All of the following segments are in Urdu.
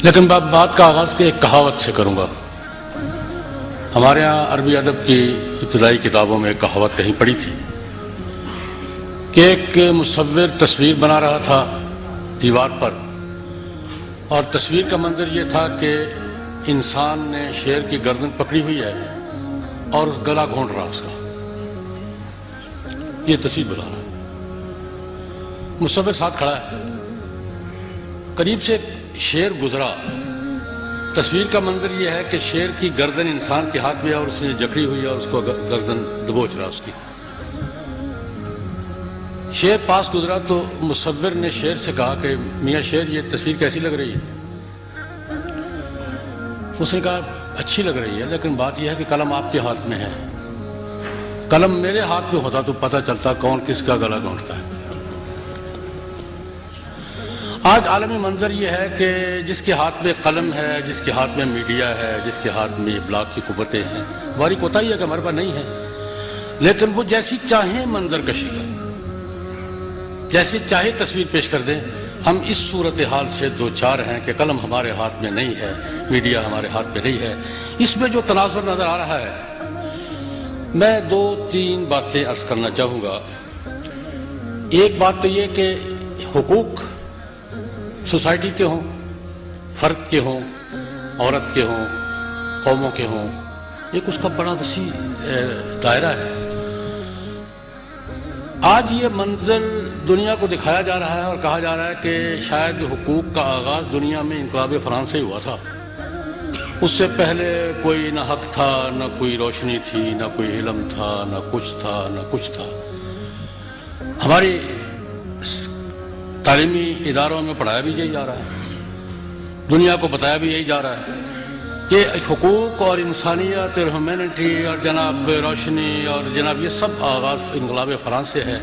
لیکن بات کا آغاز کے ایک کہاوت سے کروں گا. ہمارے ہاں عربی ادب کی ابتدائی کتابوں میں ایک کہاوت کہیں پڑھی تھی کہ ایک مصور تصویر بنا رہا تھا دیوار پر، اور تصویر کا منظر یہ تھا کہ انسان نے شیر کی گردن پکڑی ہوئی ہے اور گلا گھونٹ رہا اس کا. یہ تصویر بنا رہا ہے، مصور ساتھ کھڑا ہے، قریب سے شیر گزرا. تصویر کا منظر یہ ہے کہ شیر کی گردن انسان کے ہاتھ میں ہے اور اس نے جکڑی ہوئی ہے اور اس کو گردن دبوچ رہا اس کی. شیر پاس گزرا تو مصور نے شیر سے کہا کہ میاں شیر، یہ تصویر کیسی لگ رہی ہے؟ اس نے کہا اچھی لگ رہی ہے، لیکن بات یہ ہے کہ قلم آپ کے ہاتھ میں ہے، قلم میرے ہاتھ میں ہوتا تو پتہ چلتا کون کس کا گلا گھونٹتا ہے. آج عالمی منظر یہ ہے کہ جس کے ہاتھ میں قلم ہے، جس کے ہاتھ میں میڈیا ہے، جس کے ہاتھ میں ابلاغ کی قوتیں ہیں، ہماری کوتاہی ہے کہ ہمارے پاس نہیں ہے، لیکن وہ جیسی چاہیں منظر کشی کریں، جیسی چاہے تصویر پیش کر دیں. ہم اس صورتحال سے دوچار ہیں کہ قلم ہمارے ہاتھ میں نہیں ہے، میڈیا ہمارے ہاتھ میں نہیں ہے. اس میں جو تناظر نظر آ رہا ہے، میں 2-3 باتیں عرض کرنا چاہوں گا. ایک بات تو یہ کہ حقوق سوسائٹی کے ہوں، فرد کے ہوں، عورت کے ہوں، قوموں کے ہوں، ایک اس کا بڑا وسیع دائرہ ہے. آج یہ منظر دنیا کو دکھایا جا رہا ہے اور کہا جا رہا ہے کہ شاید حقوق کا آغاز دنیا میں انقلاب فرانس سے ہوا تھا. اس سے پہلے کوئی نہ حق تھا، نہ کوئی روشنی تھی، نہ کوئی علم تھا، نہ کچھ تھا، نہ کچھ تھا. ہماری تعلیمی اداروں میں پڑھایا بھی یہی جا رہا ہے، دنیا کو بتایا بھی یہی جا رہا ہے کہ حقوق اور انسانیت اور ہیومینٹی اور جناب روشنی اور جناب یہ سب آغاز انقلاب فرانس سے ہے.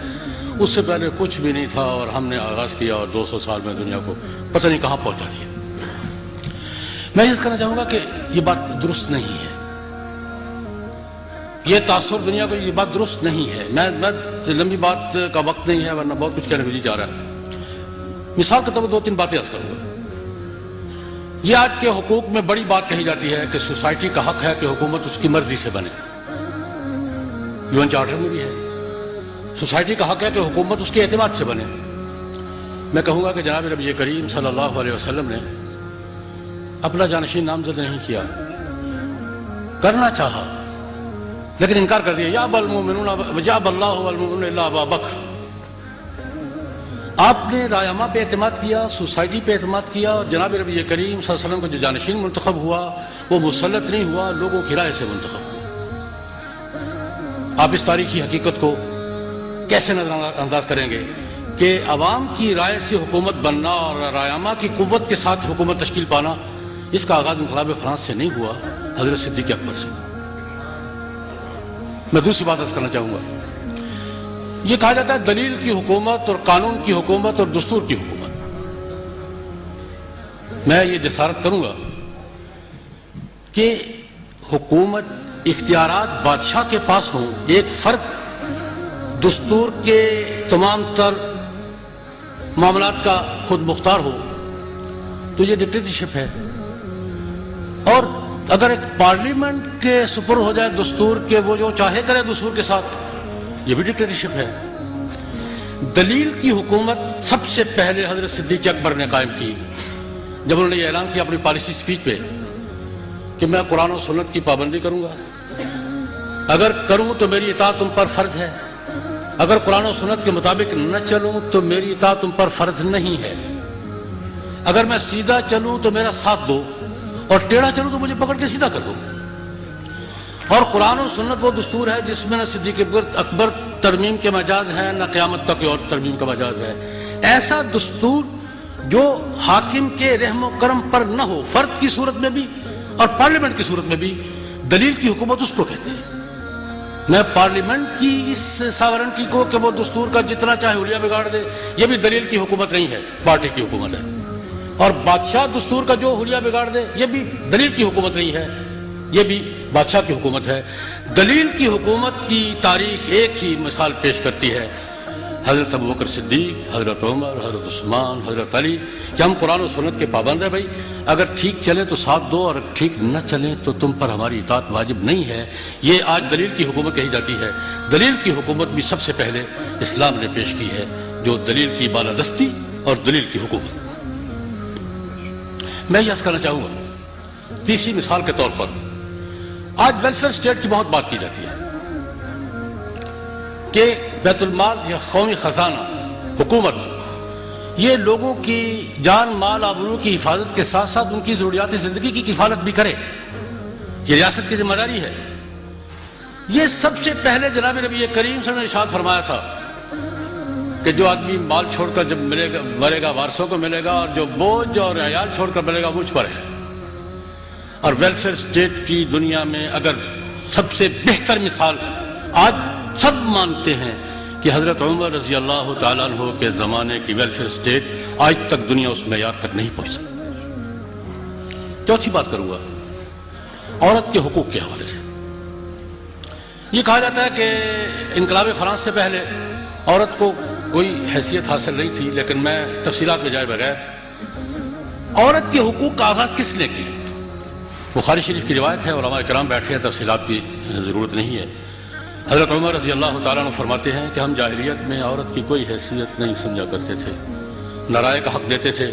اس سے پہلے کچھ بھی نہیں تھا اور ہم نے آغاز کیا اور 200 سال میں دنیا کو پتہ نہیں کہاں پہنچا دیا. میں یہ کہنا چاہوں گا کہ یہ بات درست نہیں ہے، یہ تاثر دنیا کو، یہ بات درست نہیں ہے. میں لمبی بات کا وقت نہیں ہے ورنہ بہت کچھ کہنے کو جی چاہ رہا ہے. مثال کے طور پر 2-3 باتیں عرض کروں گا. یہ آج کے حقوق میں بڑی بات کہی جاتی ہے کہ سوسائٹی کا حق ہے کہ حکومت اس کی مرضی سے بنے. UN چارٹر میں بھی ہے، سوسائٹی کا حق ہے کہ حکومت اس کے اعتماد سے بنے. میں کہوں گا کہ جناب نبی کریم صلی اللہ علیہ وسلم نے اپنا جانشین نامزد نہیں کیا، کرنا چاہا لیکن انکار کر دیا. یا المؤمنون یا اللہ والمؤمنون الا ابا بکر. آپ نے رائمہ پہ اعتماد کیا، سوسائٹی پہ اعتماد کیا، اور جناب نبی کریم صلی اللہ علیہ وسلم کا جو جانشین منتخب ہوا وہ مسلط نہیں ہوا، لوگوں کی رائے سے منتخب ہوا. آپ اس تاریخی حقیقت کو کیسے نظر انداز کریں گے کہ عوام کی رائے سے حکومت بننا اور رائمہ کی قوت کے ساتھ حکومت تشکیل پانا، اس کا آغاز انقلاب فرانس سے نہیں ہوا، حضرت صدیق اکبر سے. میں دوسری بات عرض کرنا چاہوں گا. یہ کہا جاتا ہے دلیل کی حکومت اور قانون کی حکومت اور دستور کی حکومت. میں یہ جسارت کروں گا کہ حکومت اختیارات بادشاہ کے پاس ہوں، ایک فرد دستور کے تمام تر معاملات کا خود مختار ہو، تو یہ ڈکٹیٹرشپ ہے. اور اگر ایک پارلیمنٹ کے سپر ہو جائے دستور کے، وہ جو چاہے کرے دستور کے ساتھ، یہ بھی ڈکٹیٹرشپ ہے. دلیل کی حکومت سب سے پہلے حضرت صدیق اکبر نے قائم کی جب انہوں نے یہ اعلان کیا اپنی پالیسی سپیچ پہ کہ میں قرآن و سنت کی پابندی کروں گا، اگر کروں تو میری اطاعت تم پر فرض ہے، اگر قرآن و سنت کے مطابق نہ چلوں تو میری اطاعت تم پر فرض نہیں ہے، اگر میں سیدھا چلوں تو میرا ساتھ دو اور ٹیڑھا چلوں تو مجھے پکڑ کے سیدھا کر دو. اور قرآن و سنت وہ دستور ہے جس میں نہ صدیق اکبر ترمیم کے مجاز ہے، نہ قیامت تک اور ترمیم کا مجاز ہے. ایسا دستور جو حاکم کے رحم و کرم پر نہ ہو، فرد کی صورت میں بھی اور پارلیمنٹ کی صورت میں بھی، دلیل کی حکومت اس کو کہتے ہیں. میں پارلیمنٹ کی اس ساورنٹی کو کہ وہ دستور کا جتنا چاہے حلیہ بگاڑ دے، یہ بھی دلیل کی حکومت نہیں ہے، پارٹی کی حکومت ہے. اور بادشاہ دستور کا جو حلیہ بگاڑ دے، یہ بھی دلیل کی حکومت نہیں ہے، یہ بھی بادشاہ کی حکومت ہے. دلیل کی حکومت کی تاریخ ایک ہی مثال پیش کرتی ہے. حضرت ابوبکر صدیق، حضرت عمر، حضرت عثمان، حضرت علی کہ ہم قرآن و سنت کے پابند ہیں بھائی، اگر ٹھیک چلے تو ساتھ دو اور ٹھیک نہ چلیں تو تم پر ہماری اطاعت واجب نہیں ہے. یہ آج دلیل کی حکومت کہی جاتی ہے. دلیل کی حکومت بھی سب سے پہلے اسلام نے پیش کی ہے، جو دلیل کی بالادستی اور دلیل کی حکومت. میں یہ عرض کرنا چاہوں گا تیسری مثال کے طور پر، آج ویلفیئر اسٹیٹ کی بہت بات کی جاتی ہے کہ بیت المال یا قومی خزانہ، حکومت یہ لوگوں کی جان مال آبرو کی حفاظت کے ساتھ ساتھ ان کی ضروریات زندگی کی کفالت بھی کرے. یہ ریاست کی ذمہ داری ہے. یہ سب سے پہلے جناب نبی کریم صلی اللہ علیہ وسلم نے ارشاد فرمایا تھا کہ جو آدمی مال چھوڑ کر جب مرے گا وارثوں کو ملے گا، اور جو بوجھ اور عیال چھوڑ کر ملے گا مجھ پر ہے. اور ویلفیئر اسٹیٹ کی دنیا میں اگر سب سے بہتر مثال آج سب مانتے ہیں کہ حضرت عمر رضی اللہ تعالیٰ عنہ کے زمانے کی ویلفیئر اسٹیٹ، آج تک دنیا اس معیار تک نہیں پہنچ سکی. چوتھی بات کروں گا عورت کے حقوق کے حوالے سے. یہ کہا جاتا ہے کہ انقلاب فرانس سے پہلے عورت کو کوئی حیثیت حاصل نہیں تھی، لیکن میں تفصیلات میں جائے بغیر عورت کے حقوق کا آغاز کس نے کیا؟ بخاری شریف کی روایت ہے، علماء کرام بیٹھے ہیں، تفصیلات کی ضرورت نہیں ہے. حضرت عمر رضی اللہ تعالیٰ عنہ فرماتے ہیں کہ ہم جاہلیت میں عورت کی کوئی حیثیت نہیں سمجھا کرتے تھے، نہ رائے کا حق دیتے تھے،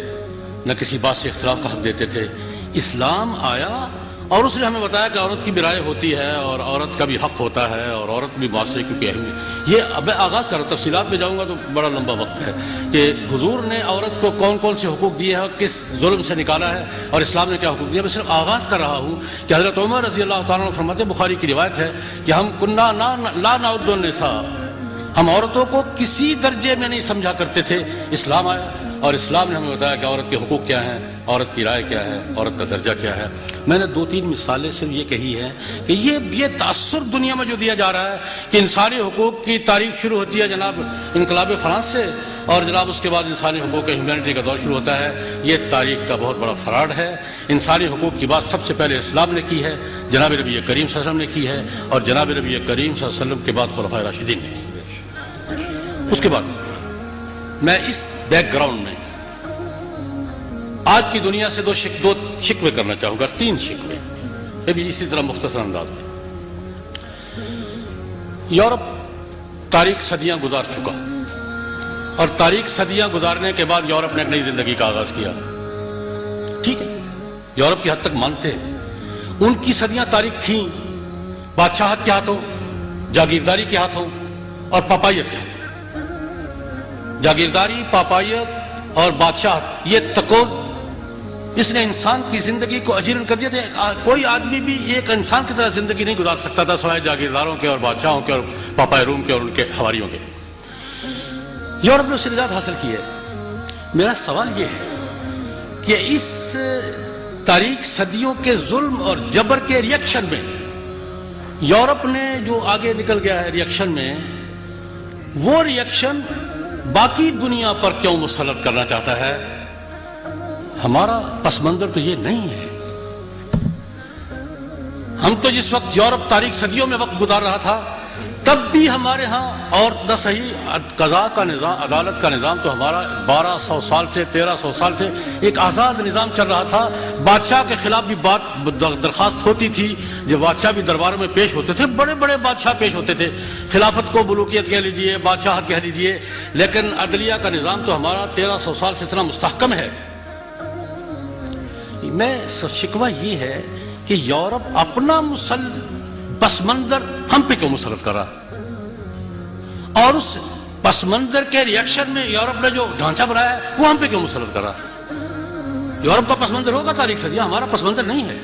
نہ کسی بات سے اختلاف کا حق دیتے تھے. اسلام آیا اور اس نے ہمیں بتایا کہ عورت کی بھی رائے ہوتی ہے اور عورت کا بھی حق ہوتا ہے، اور عورت بھی معاشرے کی اہمیت. یہ اب میں آغاز کر رہا ہوں، تفصیلات میں جاؤں گا تو بڑا لمبا وقت ہے کہ حضور نے عورت کو کون کون سے حقوق دیے ہیں اور کس ظلم سے نکالا ہے اور اسلام نے کیا حقوق دیا. میں صرف آغاز کر رہا ہوں کہ حضرت عمر رضی اللہ تعالیٰ عنہ فرماتے ہیں، بخاری کی روایت ہے کہ ہم کننا لا نعد النساء، ہم عورتوں کو کسی درجے میں نہیں سمجھا کرتے تھے. اسلام آیا اور اسلام نے ہمیں بتایا کہ عورت کے حقوق کیا ہیں، عورت کی رائے کیا ہے، عورت کا درجہ کیا ہے. میں نے 2-3 مثالیں صرف یہ کہی ہیں کہ یہ تاثر دنیا میں جو دیا جا رہا ہے کہ انسانی حقوق کی تاریخ شروع ہوتی ہے جناب انقلاب فرانس سے، اور جناب اس کے بعد انسانی حقوق ہیومینٹی کا دور شروع ہوتا ہے. یہ تاریخ کا بہت بڑا فراڈ ہے. انسانی حقوق کی بات سب سے پہلے اسلام نے کی ہے، جناب نبی کریم صلی اللہ علیہ وسلم نے کی ہے، اور جناب نبی کریم صلی اللہ علیہ وسلم کے بعد خلفائے راشدین نے کی. اس کے بعد میں اس بیک گراؤنڈ میں آج کی دنیا سے دو شکوے کرنا چاہوں گا، 3 شکوے، یہ بھی اسی طرح مختصر انداز میں. یورپ تاریخ صدیاں گزار چکا، اور تاریخ صدیاں گزارنے کے بعد یورپ نے ایک نئی زندگی کا آغاز کیا. ٹھیک ہے، یورپ کی حد تک مانتے ہیں. ان کی صدیاں تاریخ تھیں بادشاہت کے ہاتھوں، جاگیرداری کے ہاتھوں اور پاپائیت کے ہاتھوں. جاگیرداری، پاپائیت اور بادشاہت، یہ تکون اس نے انسان کی زندگی کو اجیرن کر دیا تھا. کوئی آدمی بھی ایک انسان کی طرح زندگی نہیں گزار سکتا تھا سوائے جاگیرداروں کے اور بادشاہوں کے اور پاپائے روم کے اور ان کے حواریوں کے. یورپ نے اس سے نجات حاصل کی ہے. میرا سوال یہ ہے کہ اس تاریخ صدیوں کے ظلم اور جبر کے ریئیکشن میں یورپ نے جو آگے نکل گیا ہے ریئیکشن میں، وہ ریئیکشن باقی دنیا پر کیوں مسلط کرنا چاہتا ہے؟ ہمارا پس منظر تو یہ نہیں ہے. ہم تو جس وقت یورپ تاریخ صدیوں میں وقت گزار رہا تھا تب بھی ہمارے ہاں، اور نہ صحیح قضاء کا نظام، عدالت کا نظام تو ہمارا 1200 سال سے 1300 سال سے ایک آزاد نظام چل رہا تھا. بادشاہ کے خلاف بھی بات درخواست ہوتی تھی، جب بادشاہ بھی درباروں میں پیش ہوتے تھے، بڑے بڑے بادشاہ پیش ہوتے تھے. خلافت کو ملوکیت کہہ لیجئے، بادشاہت کہہ لیجئے، لیکن عدلیہ کا نظام تو ہمارا 1300 سال سے اتنا مستحکم ہے. میں شکوہ یہ ہے کہ یورپ اپنا پس منظر ہم پہ کیوں مسلط کر رہا، اور اس پس منظر کے ریئیکشن میں یورپ نے جو ڈھانچہ بنایا ہے وہ ہم پہ کیوں مسلط کر رہا. یورپ کا پس منظر ہوگا تاریخ صدیاں، ہمارا پس منظر نہیں ہے.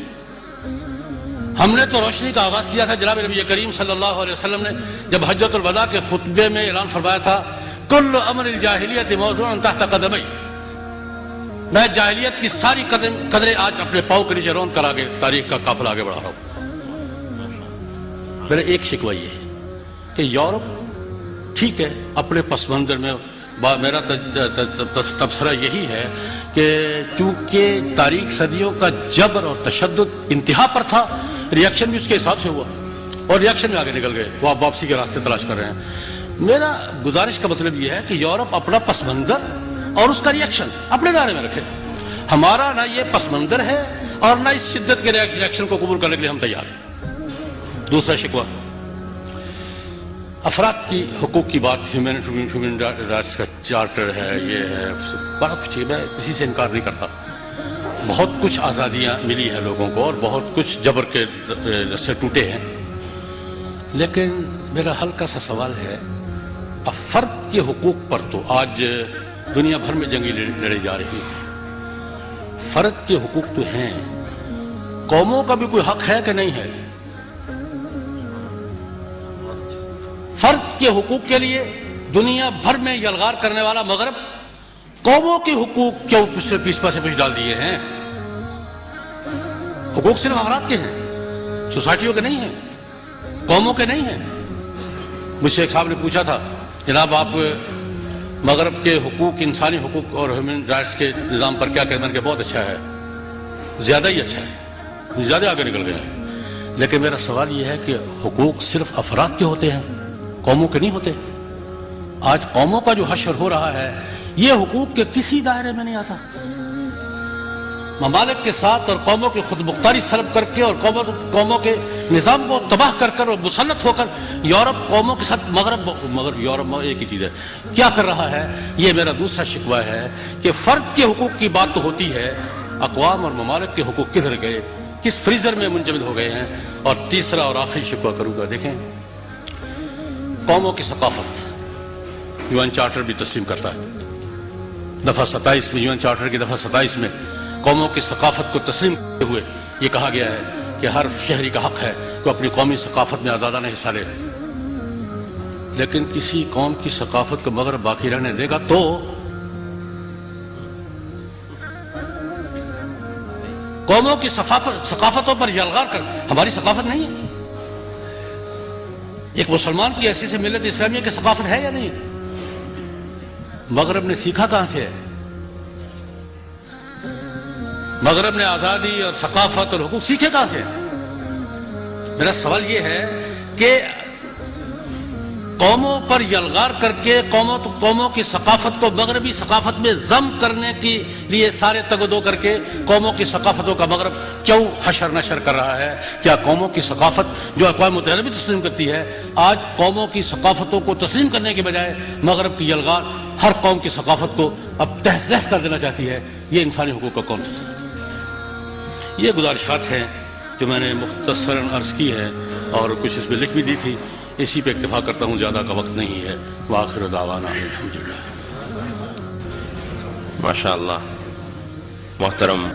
ہم نے تو روشنی کا آغاز کیا تھا. جناب نبی کریم صلی اللہ علیہ وسلم نے جب حجۃ الوداع کے خطبے میں اعلان فرمایا تھا، کل امر الجاہلیت موضوع تحت قدمی، میں جاہلیت کی ساری قدریں آج اپنے پاؤں کے نیچے رون کر آگے تاریخ کا قافلہ آگے بڑھا رہا ہوں. میرا ایک شکوہ یہ ہے کہ یورپ ٹھیک ہے اپنے پس منظر میں، میرا تبصرہ یہی ہے کہ چونکہ تاریخ صدیوں کا جبر اور تشدد انتہا پر تھا، ریئیکشن بھی اس کے حساب سے ہوا اور ریئیکشن میں آگے نکل گئے، وہ آپ واپسی کے راستے تلاش کر رہے ہیں. میرا گزارش کا مطلب یہ ہے کہ یورپ اپنا پس منظر اور اس کا ریئیکشن اپنے دائرے میں رکھے. ہمارا نہ یہ پس منظر ہے اور نہ اس شدت کے ریئیکشن کو قبول کرنے کے لیے ہم تیار ہیں. دوسرا شکوہ افراد کی حقوق کی بات. ہیومن رائٹس کا چارٹر ہے, یہ ہے, بڑا کچھ ہے, میں کسی سے انکار نہیں کرتا. بہت کچھ آزادیاں ملی ہیں لوگوں کو اور بہت کچھ جبر کے رسے ٹوٹے ہیں, لیکن میرا ہلکا سا سوال ہے, اب فرد کے حقوق پر تو آج دنیا بھر میں جنگیں لڑی جا رہی ہیں. فرد کے حقوق تو ہیں, قوموں کا بھی کوئی حق ہے کہ نہیں ہے؟ فرد کے حقوق کے لیے دنیا بھر میں یلغار کرنے والا مغرب قوموں کے حقوق کیوں پیس ڈال دیے ہیں؟ حقوق صرف افراد کے ہیں, سوسائٹیوں کے نہیں ہیں, قوموں کے نہیں ہیں. مجھ سے ایک صاحب نے پوچھا تھا, جناب آپ مغرب کے حقوق, انسانی حقوق اور ہیومن رائٹس کے نظام پر کیا کہنا؟ کہ بہت اچھا ہے, زیادہ ہی اچھا ہے, زیادہ آگے نکل گئے ہیں. لیکن میرا سوال یہ ہے کہ حقوق صرف افراد کے ہوتے ہیں, قوموں کے نہیں ہوتے؟ آج قوموں کا جو حشر ہو رہا ہے یہ حقوق کے کسی دائرے میں نہیں آتا. ممالک کے ساتھ اور قوموں کی خود مختاری سلب کر کے اور قوموں کے نظام کو تباہ کر کر اور مسلط ہو کر یورپ قوموں کے ساتھ مگر یورپ ایک ہی چیز ہے, کیا کر رہا ہے؟ یہ میرا دوسرا شکوہ ہے کہ فرد کے حقوق کی بات تو ہوتی ہے, اقوام اور ممالک کے حقوق کدھر گئے, کس فریزر میں منجمد ہو گئے ہیں؟ اور تیسرا اور آخری شکوہ کروں گا, دیکھیں قوموں کی ثقافت یون چارٹر بھی تسلیم کرتا ہے. دفعہ 27 میں, یون چارٹر کی دفعہ 27 میں قوموں کی ثقافت کو تسلیم کرتے ہوئے یہ کہا گیا ہے کہ ہر شہری کا حق ہے کہ اپنی قومی ثقافت میں آزادانہ حصہ لے. لیکن کسی قوم کی ثقافت کو مغرب باقی رہنے دے گا تو قوموں کی ثقافتوں پر یلغار کر, ہماری ثقافت نہیں ہے. ایک مسلمان کی حیثیت سے ملت اسلامیہ کی ثقافت ہے یا نہیں؟ مغرب نے سیکھا کہاں سے ہے؟ مغرب نے آزادی اور ثقافت اور حقوق سیکھے کہاں سے؟ میرا سوال یہ ہے کہ قوموں پر یلغار کر کے قوموں کی ثقافت کو مغربی ثقافت میں ضم کرنے کے لیے سارے تگ و دو کر کے قوموں کی ثقافتوں کا مغرب کیوں حشر نشر کر رہا ہے؟ کیا قوموں کی ثقافت جو اقوام متحدہ بھی تسلیم کرتی ہے, آج قوموں کی ثقافتوں کو تسلیم کرنے کے بجائے مغرب کی یلغار ہر قوم کی ثقافت کو اب تہس نہس کر دینا چاہتی ہے؟ یہ انسانی حقوق کا کون؟ یہ گزارشات ہیں جو میں نے مختصراً عرض کی ہے اور کچھ اس میں لکھ بھی دی تھی, اسی پہ اکتفا کرتا ہوں, زیادہ کا وقت نہیں ہے. وآخر دعوانا الحمدللہ. ماشاء اللہ. محترم